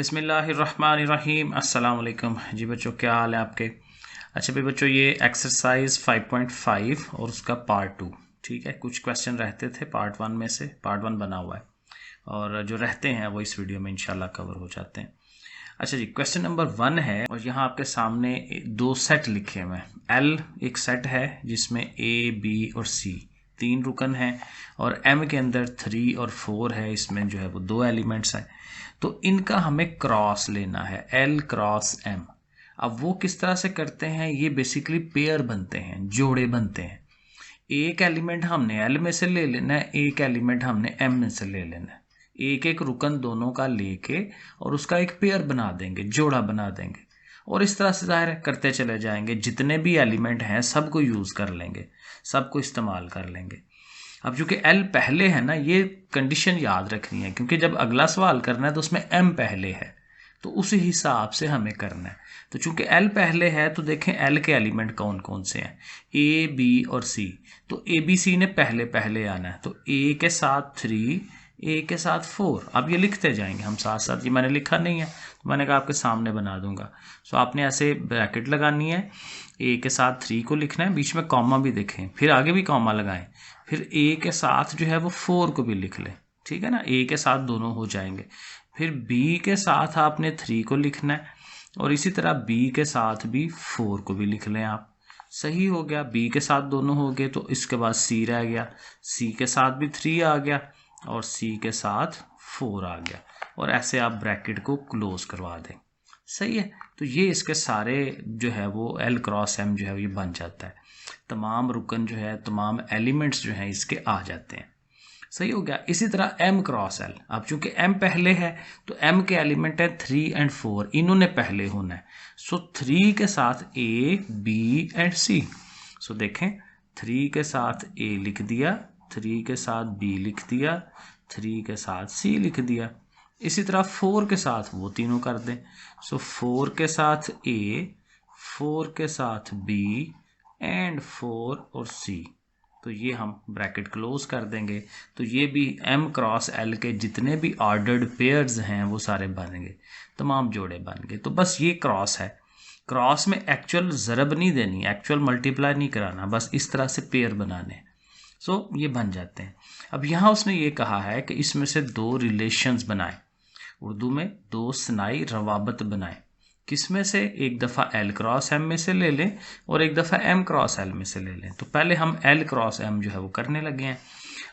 बिस्मिल्लाहिर्रहमानिर्रहीम। अस्सलाम वालेकुम जी बच्चों, क्या हाल है आपके। अच्छा भाई बच्चों, ये एक्सरसाइज 5.5 और उसका पार्ट 2, ठीक है। कुछ क्वेश्चन रहते थे पार्ट 1 में से, पार्ट 1 बना हुआ है और जो रहते हैं वो इस वीडियो में इंशाल्लाह कवर हो जाते हैं। अच्छा जी, क्वेश्चन नंबर 1 है और यहाँ आपके सामने दो सेट लिखे हुए हैं। एल एक सेट है जिसमें ए बी और सी 3 रुकन हैं और एम के अंदर 3 और 4 है, इसमें जो है वो 2 एलिमेंट्स हैं। तो इनका हमें क्रॉस लेना है, एल क्रॉस एम। अब वो किस तरह से करते हैं, ये बेसिकली पेयर बनते हैं, जोड़े बनते हैं। एक एलिमेंट हमने एल में से ले लेना है, एक एलिमेंट हमने एम में से ले लेना है। एक एक रुकन दोनों का लेके और उसका एक पेयर बना देंगे, जोड़ा बना देंगे और इस तरह से जाहिर करते चले जाएंगे। जितने भी एलिमेंट हैं सबको यूज़ कर लेंगे, सबको इस्तेमाल कर लेंगे। अब चूंकि एल पहले है ना, ये कंडीशन याद रखनी है क्योंकि जब अगला सवाल करना है तो उसमें एम पहले है, तो उसी हिसाब से हमें करना है। तो चूंकि एल पहले है तो देखें एल के एलिमेंट कौन कौन से हैं, ए बी और सी। तो ए बी सी ने पहले पहले आना है, तो ए के साथ 3, ए के साथ 4। अब ये लिखते जाएंगे हम साथ साथ, ये मैंने लिखा नहीं है तो मैंने कहा आपके सामने बना दूंगा। सो आपने ऐसे ब्रैकेट लगानी है, ए के साथ 3 को लिखना है, बीच में कॉमा भी देखें, फिर आगे भी कॉमा लगाएं, फिर ए के साथ जो है वो 4 को भी लिख लें, ठीक है ना, ए के साथ दोनों हो जाएंगे। फिर बी के साथ आपने 3 को लिखना है और इसी तरह बी के साथ भी 4 को भी लिख लें आप। सही हो गया, बी के साथ दोनों हो गए। तो इसके बाद सी रह गया, सी के साथ भी 3 आ गया और सी के साथ 4 आ गया और ऐसे आप ब्रैकेट को क्लोज करवा दें। सही है, तो ये इसके सारे जो है वो एल क्रॉस एम जो है ये बन जाता है। तमाम रुकन जो है, तमाम एलिमेंट्स जो हैं इसके आ जाते हैं। सही हो गया। इसी तरह एम क्रॉस एल, अब चूंकि एम पहले है तो एम के एलिमेंट है 3 और 4, इन्होंने पहले होना है। सो 3 के साथ ए बी एंड सी। सो देखें 3 के साथ ए लिख दिया, 3 के साथ बी लिख दिया, 3 के साथ सी लिख दिया। इसी तरह 4 के साथ वो तीनों कर दें। सो 4 के साथ ए, 4 के साथ बी एंड 4 और सी। तो ये हम ब्रैकेट क्लोज कर देंगे। तो ये भी एम क्रॉस एल के जितने भी ऑर्डर्ड पेयर्स हैं वो सारे बन गए, तमाम जोड़े बन गए। तो बस ये क्रॉस है। क्रॉस में एक्चुअल ज़रब नहीं देनी, एक्चुअल मल्टीप्लाई नहीं कराना, बस इस तरह से पेयर बनाने। सो ये बन जाते हैं। अब यहाँ उसने ये कहा है कि इसमें से 2 रिलेशंस बनाए, उर्दू में 2 सनाई रवाबत बनाए। किसमें से, एक दफ़ा एल क्रॉस एम में से ले लें और एक दफ़ा एम क्रॉस एल में से ले लें। तो पहले हम एल क्रॉस एम जो है वो करने लगे हैं।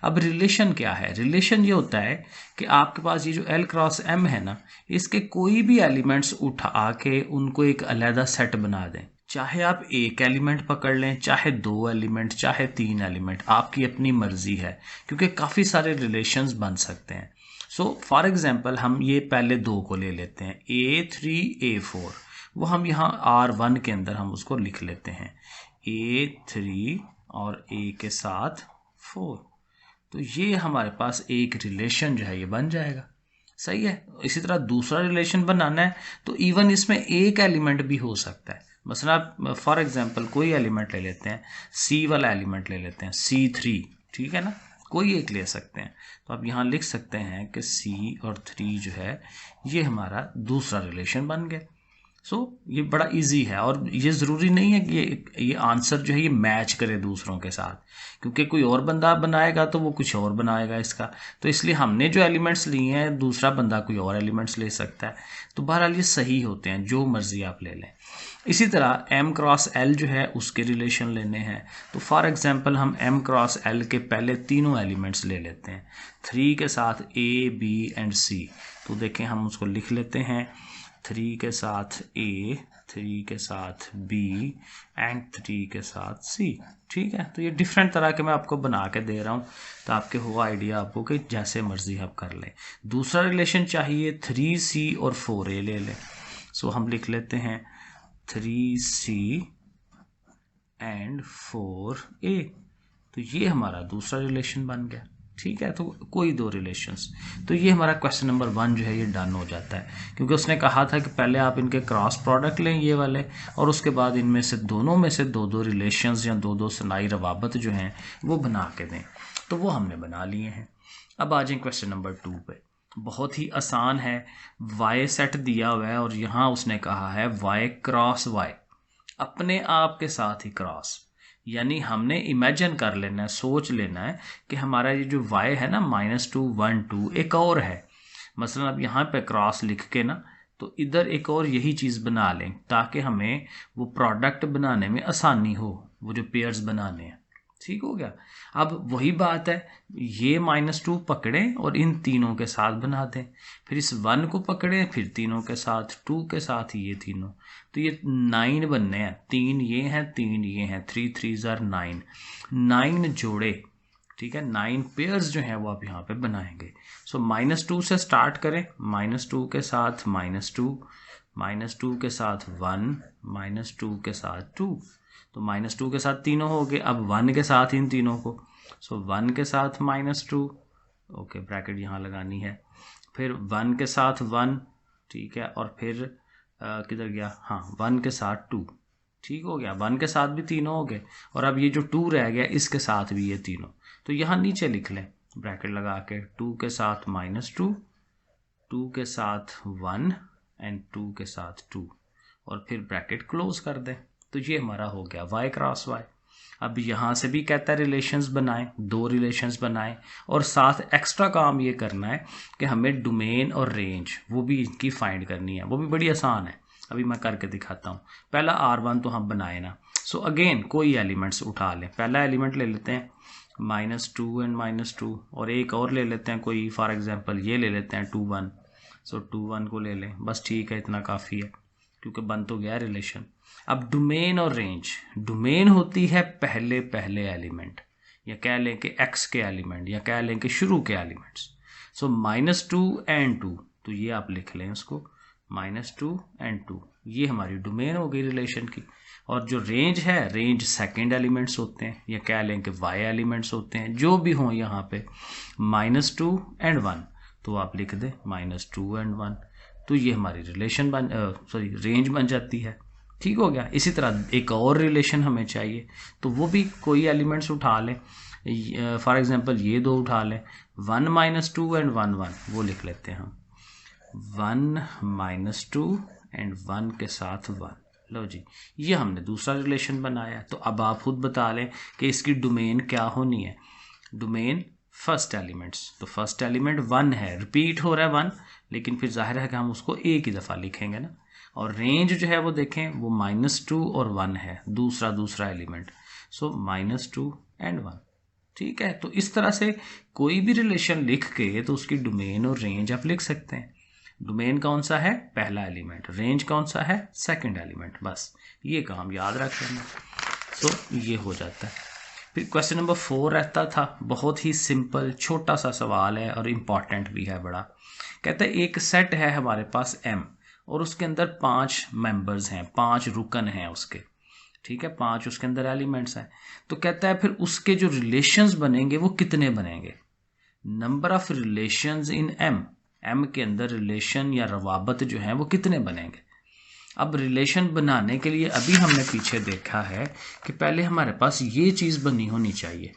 अब रिलेशन क्या है, रिलेशन ये होता है कि आपके पास ये जो एल क्रॉस एम है ना, इसके कोई भी एलिमेंट्स उठा के उनको एक अलहदा सेट बना दें। चाहे आप एक एलिमेंट पकड़ लें, चाहे 2 एलिमेंट, चाहे 3 एलिमेंट, आपकी अपनी मर्जी है क्योंकि काफ़ी सारे रिलेशंस बन सकते हैं। सो फॉर एग्जांपल हम ये पहले 2 को ले लेते हैं, A3 A4, वो हम यहाँ R1 के अंदर हम उसको लिख लेते हैं, A3 और A के साथ 4। तो ये हमारे पास एक रिलेशन जो है ये बन जाएगा। सही है। इसी तरह दूसरा रिलेशन बनाना है तो इवन इसमें एक एलिमेंट भी हो सकता है। मसलन आप फॉर एग्जांपल कोई एलिमेंट ले लेते हैं, C वाला एलिमेंट ले लेते हैं, C3, ठीक है ना, कोई एक ले सकते हैं। तो आप यहाँ लिख सकते हैं कि C और 3 जो है ये हमारा दूसरा रिलेशन बन गया। सो ये बड़ा इजी है और ये ज़रूरी नहीं है कि ये आंसर जो है ये मैच करे दूसरों के साथ, क्योंकि कोई और बंदा बनाएगा तो वो कुछ और बनाएगा इसका। तो इसलिए हमने जो एलिमेंट्स लिए हैं, दूसरा बंदा कोई और एलिमेंट्स ले सकता है। तो बहरहाल ये सही होते हैं, जो मर्जी आप ले लें। इसी तरह एम क्रॉस एल जो है उसके रिलेशन लेने हैं। तो फॉर एग्जांपल हम एम क्रॉस एल के पहले तीनों एलिमेंट्स ले लेते हैं, 3 के साथ ए बी एंड सी। तो देखें हम उसको लिख लेते हैं, 3 के साथ A, 3 के साथ B एंड 3 के साथ C, ठीक है। तो ये डिफरेंट तरह के मैं आपको बना के दे रहा हूँ तो आपके हो आइडिया आपको कि जैसे मर्जी आप कर लें। दूसरा रिलेशन चाहिए 3C और 4A ले लें। सो हम लिख लेते हैं 3C एंड 4A। तो ये हमारा दूसरा रिलेशन बन गया, ठीक है। तो कोई 2 रिलेशंस। तो ये हमारा क्वेश्चन नंबर 1 जो है ये डन हो जाता है, क्योंकि उसने कहा था कि पहले आप इनके क्रॉस प्रोडक्ट लें ये वाले और उसके बाद इनमें से दोनों में से 2-2 रिलेशंस या 2-2 सनाई रवाबत जो हैं वो बना के दें। तो वो हमने बना लिए हैं। अब आ जाए क्वेश्चन नंबर 2 पे। बहुत ही आसान है। वाई सेट दिया हुआ है और यहाँ उसने कहा है वाई क्रॉस वाई, अपने आप के साथ ही क्रॉस, यानी हमने इमेजिन कर लेना है, सोच लेना है कि हमारा ये जो वाई है ना -2 1 2 एक और है। मसलन अब यहाँ पे क्रॉस लिख के ना तो इधर एक और यही चीज़ बना लें ताकि हमें वो प्रोडक्ट बनाने में आसानी हो, वो जो पेयर्स बनाने हैं। ठीक हो गया। अब वही बात है, ये -2 पकड़ें और इन तीनों के साथ बना दें, फिर इस 1 को पकड़ें, फिर तीनों के साथ, 2 के साथ ये तीनों, तो ये 9 बनने हैं। 3 ये हैं, 3 ये हैं, 3 3 are 9, 9 जोड़े। ठीक है, 9 पेयर्स जो हैं वो आप यहाँ पे बनाएंगे। सो -2 से स्टार्ट करें, -2 के साथ -2, -2 के साथ 1, -2 के साथ 2, तो -2 के साथ तीनों हो गए। अब 1 के साथ इन तीनों को, सो 1 के साथ -2, ओके ब्रैकेट यहाँ लगानी है, फिर 1 के साथ 1, ठीक है, और फिर किधर गया, हाँ 1 के साथ 2, ठीक हो गया। 1 के साथ भी तीनों हो गए और अब ये जो 2 रह गया इसके साथ भी ये तीनों, तो यहाँ नीचे लिख लें ब्रैकेट लगा के, 2 के साथ -2, 2 के साथ 1 एंड 2 के साथ 2, और फिर ब्रैकेट क्लोज कर दें। तो ये हमारा हो गया वाई क्रॉस वाई। अब यहाँ से भी कहता है रिलेशंस बनाएं, 2 रिलेशंस बनाएं, और साथ एक्स्ट्रा काम ये करना है कि हमें डोमेन और रेंज वो भी इनकी फाइंड करनी है। वो भी बड़ी आसान है, अभी मैं करके दिखाता हूँ। पहला R1 तो हम बनाए ना, सो अगेन कोई एलिमेंट्स उठा लें। पहला एलिमेंट ले लेते हैं -2 एंड -2, और एक और ले लेते हैं कोई, फॉर एग्जांपल ये ले लेते हैं 2 1, सो 2 1 को ले लें, बस ठीक है, इतना काफ़ी है क्योंकि बन तो गया रिलेशन। अब डोमेन और रेंज, डोमेन होती है पहले पहले एलिमेंट, या कह लें कि x के एलिमेंट, या कह लें कि शुरू के एलिमेंट्स। सो -2 एंड 2, तो ये आप लिख लें उसको, -2 एंड 2, ये हमारी डोमेन हो गई रिलेशन की। और जो रेंज है, रेंज सेकेंड एलिमेंट्स होते हैं, या कह लें कि y एलिमेंट्स होते हैं, जो भी हों यहाँ पे, -2 एंड 1, तो आप लिख दें -2 एंड 1, तो ये हमारी रिलेशन रेंज बन जाती है। ठीक हो गया। इसी तरह एक और रिलेशन हमें चाहिए, तो वो भी कोई एलिमेंट्स उठा लें, फॉर एग्जांपल ये 2 उठा लें, 1 -2 एंड 1 1, वो लिख लेते हैं हम, 1 -2 एंड 1 के साथ 1। लो जी, ये हमने दूसरा रिलेशन बनाया। तो अब आप खुद बता लें कि इसकी डोमेन क्या होनी है। डोमेन फर्स्ट एलिमेंट्स, तो फर्स्ट एलिमेंट 1 है, रिपीट हो रहा है 1, लेकिन फिर जाहिर है कि हम उसको एक ही दफ़ा लिखेंगे ना। और रेंज जो है वो देखें, वो -2 और 1 है, दूसरा एलिमेंट, सो -2 एंड 1। ठीक है, तो इस तरह से कोई भी रिलेशन लिख के तो उसकी डोमेन और रेंज आप लिख सकते हैं। डोमेन कौन सा है, पहला एलिमेंट, रेंज कौन सा है, सेकंड एलिमेंट, बस ये काम याद रख लेना। सो ये हो जाता है। फिर क्वेश्चन नंबर 4 रहता था, बहुत ही सिंपल छोटा सा सवाल है और इम्पॉर्टेंट भी है बड़ा। कहता है एक सेट है हमारे पास M, और उसके अंदर 5 मेंबर्स हैं, 5 रुकन हैं उसके, ठीक है, 5 उसके अंदर एलिमेंट्स हैं। तो कहता है फिर उसके जो रिलेशंस बनेंगे वो कितने बनेंगे, number of relations in M के अंदर रिलेशन या रवाबत जो है वो कितने बनेंगे। अब रिलेशन बनाने के लिए अभी हमने पीछे देखा है कि पहले हमारे पास ये चीज़ बनी होनी चाहिए,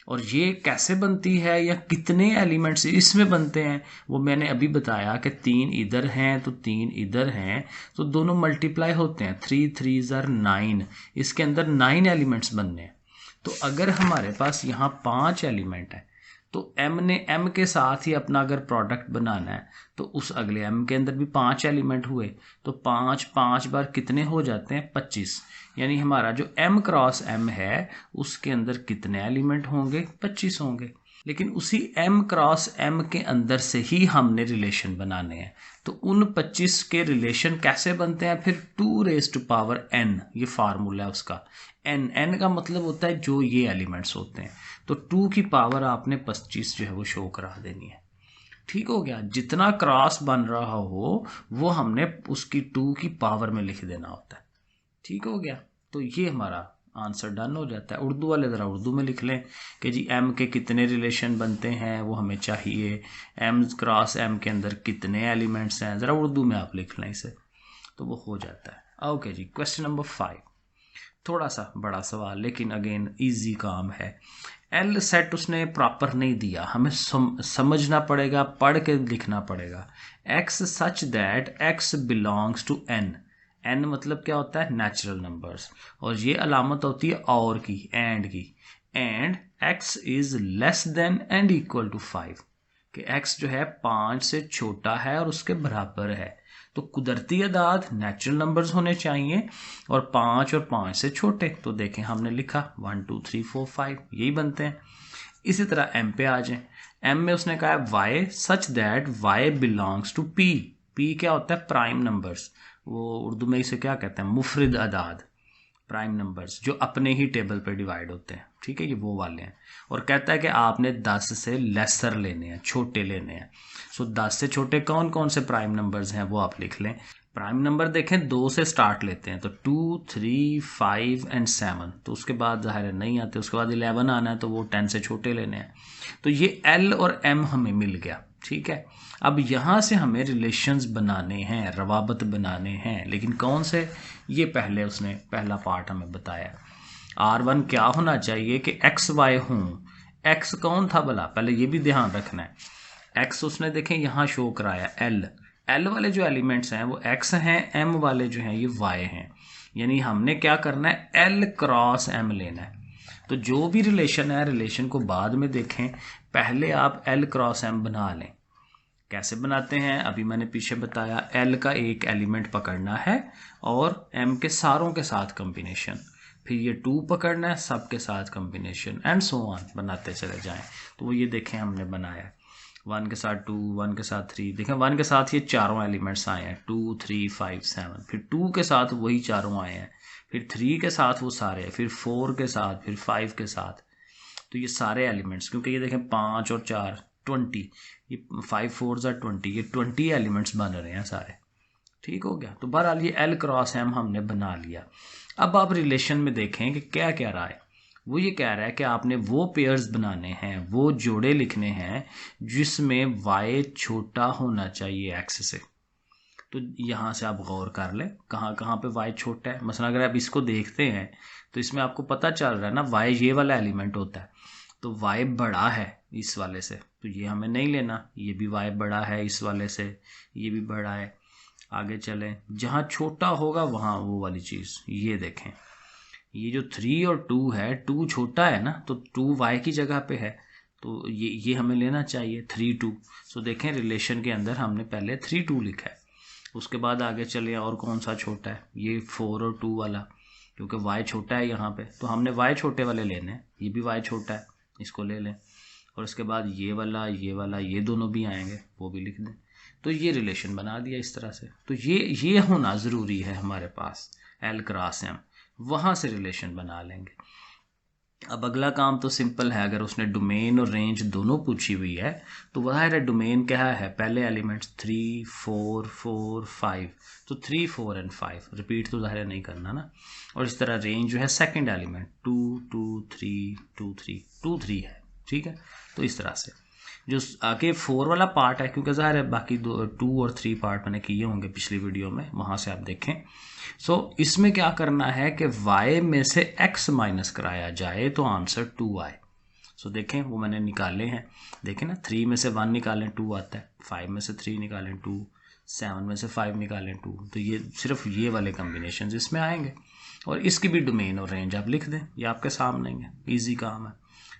और ये कैसे बनती है या कितने एलिमेंट्स इसमें बनते हैं वो मैंने अभी बताया कि 3 इधर हैं तो 3 इधर हैं, तो दोनों मल्टीप्लाई होते हैं, 3 3 are 9, इसके अंदर 9 एलिमेंट्स बनने हैं। तो अगर हमारे पास यहाँ 5 एलिमेंट है तो M ने M के साथ ही अपना अगर प्रोडक्ट बनाना है तो उस अगले M के अंदर भी 5 एलिमेंट हुए, तो 5 5 बार कितने हो जाते हैं, 25। यानी हमारा जो M क्रॉस M है उसके अंदर कितने एलिमेंट होंगे, 25 होंगे। लेकिन उसी M क्रॉस M के अंदर से ही हमने रिलेशन बनाने हैं, तो उन 25 के रिलेशन कैसे बनते हैं, फिर 2 raised to power n, ये फार्मूला है उसका। n का मतलब होता है जो ये एलिमेंट्स होते हैं, तो 2 की पावर आपने 25 जो है वो शो करा देनी है। ठीक हो गया। जितना क्रॉस बन रहा हो वो हमने उसकी 2 की पावर में लिख देना होता है। ठीक हो गया। तो ये हमारा आंसर डन हो जाता है। उर्दू वाले ज़रा उर्दू में लिख लें कि जी M के कितने रिलेशन बनते हैं वो हमें चाहिए, M क्रॉस M के अंदर कितने एलिमेंट्स हैं, ज़रा उर्दू में आप लिख लें इसे, तो वो हो जाता है। ओके जी, क्वेश्चन नंबर 5। थोड़ा सा बड़ा सवाल, लेकिन अगेन इजी काम है। एल सेट उसने प्रॉपर नहीं दिया, हमें समझना पड़ेगा, पढ़ के लिखना पड़ेगा। X such that x belongs to N. N मतलब क्या होता है, नेचुरल नंबर्स, और ये अलामत होती है और की, एंड की। And x is less than and equal to 5, कि एक्स जो है 5 से छोटा है और उसके बराबर है। तो कुदरती अदाद नेचुरल नंबर्स होने चाहिए और 5 और 5 से छोटे। तो देखें हमने लिखा 1 2 3 4 5, यही बनते हैं। इसी तरह एम पे आ जाए। एम में उसने कहा है y such that y belongs to P. P क्या होता है, प्राइम नंबर्स, वो उर्दू में इसे क्या कहते हैं, मुफरिद अदाद, प्राइम नंबर्स जो अपने ही टेबल पे डिवाइड होते हैं, ठीक है, ये वो वाले हैं। और कहता है कि आपने 10 से लेसर लेने हैं, छोटे लेने हैं। सो 10 से छोटे कौन कौन से प्राइम नंबर्स हैं वो आप लिख लें। प्राइम नंबर देखें 2 से स्टार्ट लेते हैं, तो 2 3 5 एंड 7, तो उसके बाद ज़ाहिर है नहीं आते, उसके बाद 11 आना है, तो वो 10 से छोटे लेने हैं। तो ये एल और एम हमें मिल गया, ठीक है। अब यहाँ से हमें रिलेशंस बनाने हैं, रवाबत बनाने हैं, लेकिन कौन से, ये पहले उसने पहला पार्ट हमें बताया। R1 क्या होना चाहिए कि एक्स वाई हूँ। एक्स कौन था भला, पहले ये भी ध्यान रखना है। एक्स उसने देखें यहाँ शो कराया एल, एल वाले जो एलिमेंट्स हैं वो एक्स हैं, एम वाले जो हैं ये वाई हैं। यानी हमने क्या करना है, एल क्रॉस एम लेना है। तो जो भी रिलेशन है, रिलेशन को बाद में देखें, पहले आप एल क्रॉस एम बना लें। कैसे बनाते हैं अभी मैंने पीछे बताया, एल का एक एलिमेंट पकड़ना है और एम के सारों के साथ कॉम्बिनेशन, फिर ये 2 पकड़ना है सबके साथ कॉम्बिनेशन, एंड सो ऑन बनाते चले जाएं। तो वो ये देखें हमने बनाया 1 के साथ 2, 1 के साथ 3, देखें 1 के साथ ये चारों एलिमेंट्स आए हैं, 2 3 5 7, फिर 2 के साथ वही चारों आए हैं, फिर 3 के साथ वो सारे, फिर 4 के साथ, फिर 5 के साथ। तो ये सारे एलिमेंट्स, क्योंकि ये देखें 5 और 4 20, ये 5 4 20, ये 20 एलिमेंट्स बन रहे हैं सारे, ठीक हो गया। तो बहरहाल ये एल क्रॉस एम हमने बना लिया। अब आप रिलेशन में देखें कि क्या कह रहा है, वो ये कह रहा है कि आपने वो पेयर्स बनाने हैं, वो जोड़े लिखने हैं जिसमें वाई छोटा होना चाहिए एक्स से। तो यहाँ से आप गौर कर लें कहाँ कहाँ पे वाई छोटा है। मसलन अगर आप इसको देखते हैं तो इसमें आपको पता चल रहा है ना, वाई ये वाला एलिमेंट होता है, तो वाई बड़ा है इस वाले से, तो ये हमें नहीं लेना। ये भी वाई बड़ा है इस वाले से, ये भी बड़ा है। आगे चलें, जहाँ छोटा होगा वहाँ वो वाली चीज़, ये देखें, ये जो 3 और 2 है, 2 छोटा है ना, तो 2 वाई की जगह पे है, तो ये हमें लेना चाहिए 3 2। सो देखें रिलेशन के अंदर हमने पहले 3 2 लिखा है। उसके बाद आगे चले, और कौन सा छोटा है, ये 4 और 2 वाला, क्योंकि वाई छोटा है यहाँ पे, तो हमने वाई छोटे वाले लेने हैं। ये भी वाई छोटा है, इसको ले लें। और उसके बाद ये वाला, ये दोनों भी आएंगे, वो भी लिख दें। तो ये रिलेशन बना दिया इस तरह से। तो ये होना ज़रूरी है हमारे पास, एल क्रॉस एम, वहाँ से रिलेशन बना लेंगे। अब अगला काम तो सिंपल है, अगर उसने डोमेन और रेंज दोनों पूछी हुई है तो ज़ाहिर है डोमेन क्या है, पहले एलिमेंट्स 3 4 4 5, तो 3 4 एंड 5 रिपीट तो ज़ाहिर नहीं करना ना। और इस तरह रेंज जो है सेकंड एलिमेंट 2 2 3 2 3 2 3 है, ठीक है। तो इस तरह से जो आगे 4 वाला पार्ट है, क्योंकि ज़ाहिर है बाकी 2 और 3 पार्ट मैंने किए होंगे पिछली वीडियो में, वहाँ से आप देखें। सो इसमें क्या करना है कि y में से x माइनस कराया जाए तो आंसर 2 आए। सो देखें वो मैंने निकाले हैं, देखें ना, 3 में से 1 निकालें 2 आता है, 5 में से 3 निकालें 2, 7 में से 5 निकालें 2, तो ये सिर्फ ये वाले कम्बिनेशन इसमें आएंगे। और इसकी भी डोमेन और रेंज आप लिख दें, ये आपके सामने है, ईजी काम है,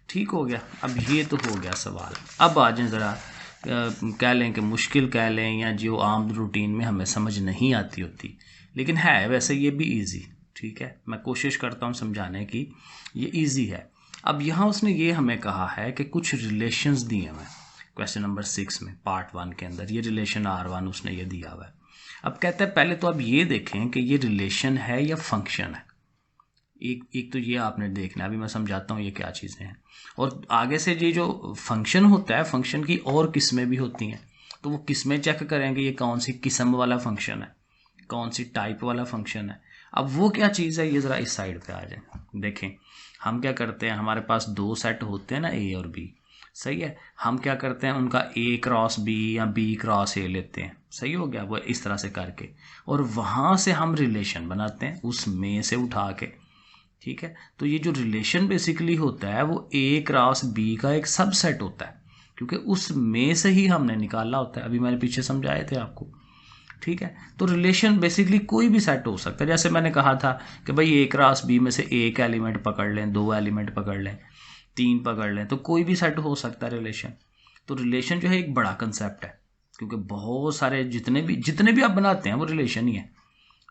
ठीक हो गया। अब ये तो हो गया सवाल। अब आ जाए ज़रा कह लें कि मुश्किल कह लें, या जो आम रूटीन में हमें समझ नहीं आती होती, लेकिन है वैसे ये भी इजी, ठीक है। मैं कोशिश करता हूँ समझाने की, ये इजी है। अब यहाँ उसने ये हमें कहा है कि कुछ रिलेशंस दिए हुए हैं, क्वेश्चन नंबर 6 में पार्ट 1 के अंदर ये रिलेशन R1 उसने ये दिया हुआ है। अब कहता है पहले तो अब ये देखें कि ये रिलेशन है या फंक्शन है। एक तो ये आपने देखना, अभी मैं समझाता हूँ ये क्या चीज़ें हैं। और आगे से ये जो फंक्शन होता है, फंक्शन की और किस्में भी होती हैं, तो वो किस्में चेक करेंगे ये कौन सी किस्म वाला फंक्शन है, कौन सी टाइप वाला फंक्शन है। अब वो क्या चीज़ है, ये ज़रा इस साइड पे आ जाए। देखें हम क्या करते हैं, हमारे पास 2 सेट होते हैं ना, ए और बी, सही है। हम क्या करते हैं, उनका ए क्रॉस बी या बी क्रॉस ए लेते हैं, सही हो गया, वो इस तरह से करके, और वहाँ से हम रिलेशन बनाते हैं उसमें से उठा के। ठीक है। तो ये जो रिलेशन बेसिकली होता है वो ए क्रॉस बी का एक सबसेट होता है, क्योंकि उसमें से ही हमने निकाला होता है। अभी मैंने पीछे समझाए थे आपको, ठीक है। तो रिलेशन बेसिकली कोई भी सेट हो सकता है। जैसे मैंने कहा था कि भाई ए क्रॉस बी में से एक एलिमेंट पकड़ लें, 2 एलिमेंट पकड़ लें, 3 पकड़ लें, तो कोई भी सेट हो सकता है रिलेशन। तो रिलेशन जो है एक बड़ा कंसेप्ट है, क्योंकि बहुत सारे जितने भी आप बनाते हैं वो रिलेशन ही है,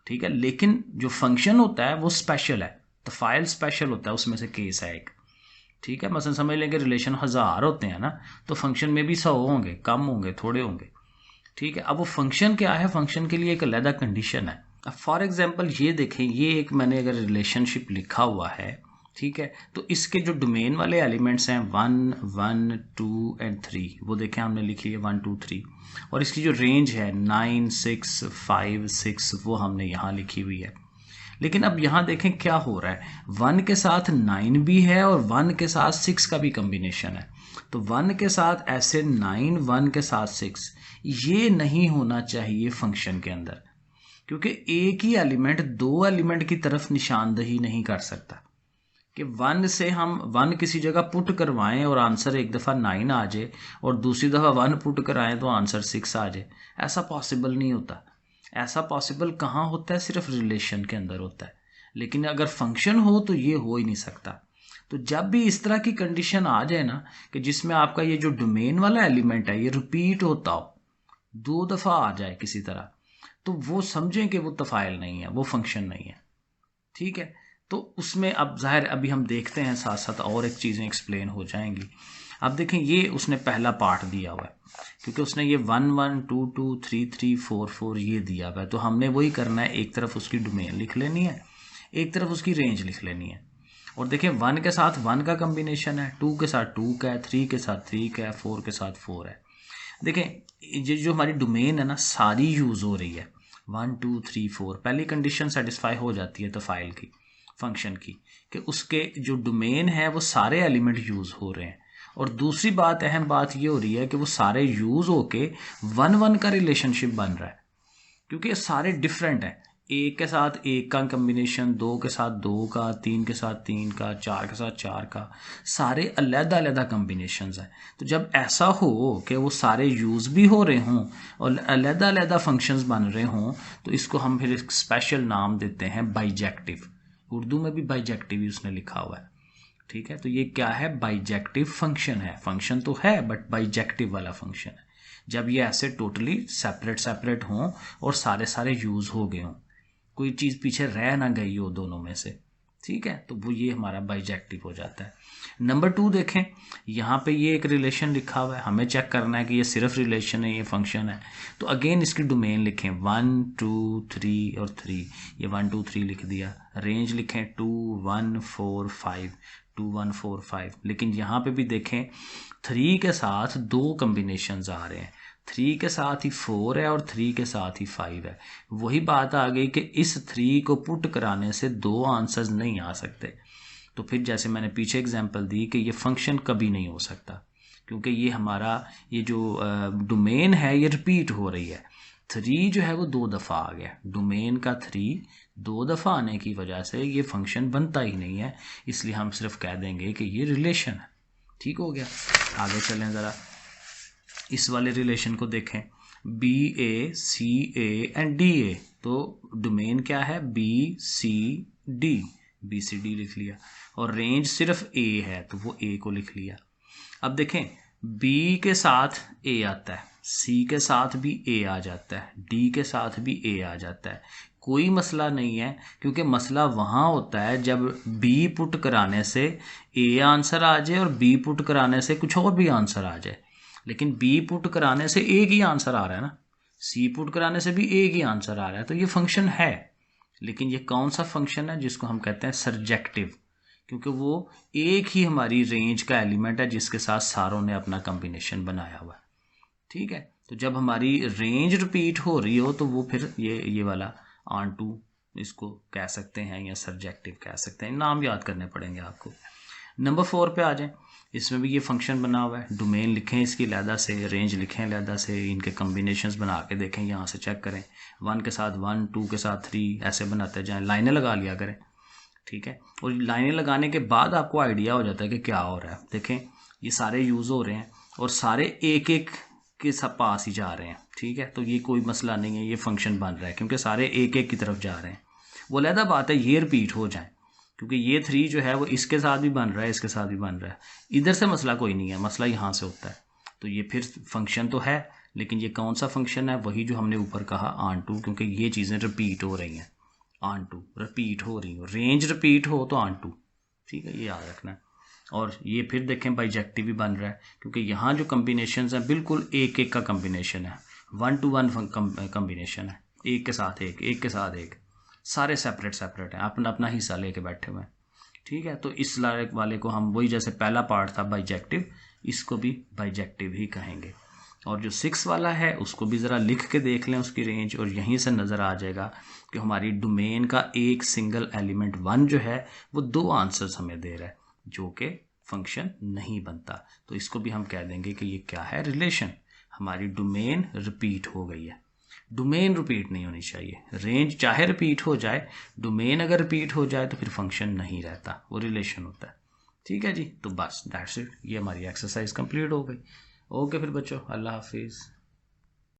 ठीक है। लेकिन जो फंक्शन होता है वो स्पेशल है, तो फाइल स्पेशल होता है, उसमें से केस है एक, ठीक है। मसलन समझ लेंगे रिलेशन 1000 होते हैं ना, तो फंक्शन में भी 100 होंगे, कम होंगे, थोड़े होंगे, ठीक है। अब वो फंक्शन क्या है, फंक्शन के लिए एक अलग कंडीशन है। अब फॉर एग्जांपल ये देखें, ये एक मैंने अगर रिलेशनशिप लिखा हुआ है, ठीक है, तो इसके जो डोमेन वाले एलिमेंट्स हैं 1 1 2 एंड 3, वो देखें हमने लिखी है 1 2 3, और इसकी जो रेंज है 9 6 5 6, वो हमने यहाँ लिखी हुई है। लेकिन अब यहाँ देखें क्या हो रहा है, 1 के साथ 9 भी है और 1 के साथ 6 का भी कम्बिनेशन है। तो 1 के साथ ऐसे 9, 1 के साथ 6, ये नहीं होना चाहिए फंक्शन के अंदर, क्योंकि एक ही एलिमेंट 2 एलिमेंट की तरफ निशानदही नहीं कर सकता। कि 1 से हम 1 किसी जगह पुट करवाएं और आंसर एक दफ़ा 9 आ जाए, और दूसरी दफ़ा 1 पुट कराएं तो आंसर 6 आ जाए, ऐसा पॉसिबल नहीं होता। ऐसा पॉसिबल कहाँ होता है, सिर्फ रिलेशन के अंदर होता है। लेकिन अगर फंक्शन हो तो ये हो ही नहीं सकता। तो जब भी इस तरह की कंडीशन आ जाए ना, कि जिसमें आपका ये जो डोमेन वाला एलिमेंट है ये रिपीट होता हो, 2 दफ़ा आ जाए किसी तरह, तो वो समझें कि वो तफ़ाइल नहीं है, वो फंक्शन नहीं है, ठीक है। तो उसमें अब ज़ाहिर अभी हम देखते हैं, साथ साथ और एक चीज़ें एक्सप्लेन हो जाएंगी। अब देखें, ये उसने पहला पार्ट दिया हुआ है, क्योंकि उसने ये 1 1 2 2 3 3 4 4 ये दिया हुआ है, तो हमने वही करना है, एक तरफ उसकी डोमेन लिख लेनी है, एक तरफ उसकी रेंज लिख लेनी है। और देखें 1 के साथ 1 का कम्बिनेशन है, 2 के साथ 2 का है, 3 के साथ 3 का है, 4 के साथ 4 है। देखें ये जो हमारी डोमेन है ना, सारी यूज़ हो रही है, 1 2 3 4, पहली कंडीशन सेटिस्फाई हो जाती है तो फाइल की, फंक्शन की, कि उसके जो डोमेन है वो सारे एलिमेंट यूज़ हो रहे हैं। और दूसरी बात, अहम बात ये हो रही है कि वो सारे यूज़ होके 1 1 का रिलेशनशिप बन रहा है, क्योंकि ये सारे डिफरेंट हैं। एक के साथ एक का कम्बिनेशन, 2 के साथ 2 का, 3 के साथ 3 का, 4 के साथ 4 का, सारे अलग अलग कम्बिनेशंस हैं। तो जब ऐसा हो कि वो सारे यूज़ भी हो रहे हों और अलग अलग फंक्शंस बन रहे हों, तो इसको हम फिर एक स्पेशल नाम देते हैं बाइजेक्टिव। उर्दू में भी बाइजेक्टिव ही उसने लिखा हुआ है, ठीक है। तो ये क्या है, बाइजेक्टिव फंक्शन है। फंक्शन तो है बट बाइजेक्टिव वाला फंक्शन है, जब ये ऐसे टोटली सेपरेट सेपरेट हों और सारे सारे यूज़ हो गए हों, कोई चीज़ पीछे रह ना गई हो दोनों में से, ठीक है। तो वो ये हमारा बाइजेक्टिव हो जाता है। नंबर 2 देखें, यहाँ पे ये एक रिलेशन लिखा हुआ है, हमें चेक करना है कि ये सिर्फ रिलेशन है, ये फंक्शन है। तो अगेन इसकी डोमेन लिखें 1 2 3 और 3, ये 1 2 3 लिख दिया। रेंज लिखें 2 1 4 5, 2 1 4 5। लेकिन यहाँ पे भी देखें 3 के साथ 2 कम्बिनेशंस आ रहे हैं, 3 के साथ ही 4 है और 3 के साथ ही 5 है। वही बात आ गई कि इस 3 को पुट कराने से 2 आंसर्स नहीं आ सकते। तो फिर जैसे मैंने पीछे एग्जांपल दी कि ये फंक्शन कभी नहीं हो सकता, क्योंकि ये हमारा ये जो डोमेन है ये रिपीट हो रही है। 3 जो है वो 2 दफ़ा आ गया, डोमेन का 3 2 दफ़ा आने की वजह से ये फंक्शन बनता ही नहीं है, इसलिए हम सिर्फ कह देंगे कि ये रिलेशन है। ठीक हो गया। आगे चलें ज़रा, इस वाले रिलेशन को देखें, B A C A and D A. तो डोमेन क्या है, B C D, B C D लिख लिया, और रेंज सिर्फ ए है तो वो ए को लिख लिया। अब देखें बी के साथ ए आता है, सी के साथ भी ए आ जाता है, डी के साथ भी ए आ जाता है, कोई मसला नहीं है, क्योंकि मसला वहाँ होता है जब बी पुट कराने से ए आंसर आ जाए और बी पुट कराने से कुछ और भी आंसर आ जाए। लेकिन बी पुट कराने से एक ही आंसर आ रहा है ना, सी पुट कराने से भी एक ही आंसर आ रहा है, तो ये फंक्शन है। लेकिन ये कौन सा फंक्शन है, जिसको हम कहते हैं सरजेक्टिव, क्योंकि वो एक ही हमारी रेंज का एलिमेंट है जिसके साथ सारों ने अपना कॉम्बिनेशन बनाया हुआ है। ठीक है, तो जब हमारी रेंज रिपीट हो रही हो तो वो फिर ये वाला ऑनटू इसको कह सकते हैं या सरजेक्टिव कह सकते हैं, नाम याद करने पड़ेंगे आपको। नंबर 4 पे आ जाएं, इसमें भी ये फंक्शन बना हुआ है, डोमेन लिखें इसकी अलहदा से, रेंज लिखें अलहदा से, इनके कम्बिनेशंस बना के देखें, यहाँ से चेक करें, 1 के साथ 1, 2 के साथ 3, ऐसे बनाते जाएं, लाइनें लगा लिया करें। ठीक है। और लाइनें लगाने के बाद आपको आइडिया हो जाता है कि क्या हो रहा है। देखें ये सारे यूज़ हो रहे हैं और सारे एक एक के सब पास ही जा रहे हैं, ठीक है। तो ये कोई मसला नहीं है, ये फंक्शन बन रहा है क्योंकि सारे एक एक की तरफ जा रहे हैं। वो अलहदा बात है ये रिपीट हो जाए, क्योंकि ये 3 जो है वो इसके साथ भी बन रहा है, इसके साथ भी बन रहा है। इधर से मसला कोई नहीं है, मसला यहाँ से होता है। तो ये फिर फंक्शन तो है, लेकिन ये कौन सा फंक्शन है? वही जो हमने ऊपर कहा ऑन टू, क्योंकि ये चीज़ें रिपीट हो रही हैं। ऑन टू रिपीट हो रही हो, रेंज रिपीट हो तो ऑन टू, ठीक है, ये याद रखना है। और ये फिर देखें बाइजेक्टिव भी बन रहा है, क्योंकि यहाँ जो कम्बिनेशन हैं बिल्कुल एक एक का कम्बिनेशन है, 1 to 1 कम्बिनेशन है, एक के साथ एक के साथ एक, सारे सेपरेट सेपरेट हैं, अपना अपना हिस्सा लेके बैठे हुए हैं, ठीक है। तो इस वाले को हम वही जैसे पहला पार्ट था बाइजेक्टिव, इसको भी बाइजेक्टिव ही कहेंगे। और जो 6 वाला है उसको भी ज़रा लिख के देख लें उसकी रेंज, और यहीं से नज़र आ जाएगा कि हमारी डोमेन का एक सिंगल एलिमेंट 1 जो है वो 2 आंसर्स हमें दे रहा है, जो कि फंक्शन नहीं बनता। तो इसको भी हम कह देंगे कि ये क्या है? रिलेशन। हमारी डोमेन रिपीट हो गई है। डोमेन रिपीट नहीं होनी चाहिए, रेंज चाहे रिपीट हो जाए, डोमेन अगर रिपीट हो जाए तो फिर फंक्शन नहीं रहता, वो रिलेशन होता है, ठीक है जी। तो बस दैट्स इट, ये हमारी एक्सरसाइज कंप्लीट हो गई। ओके फिर बच्चों, अल्लाह हाफिज़।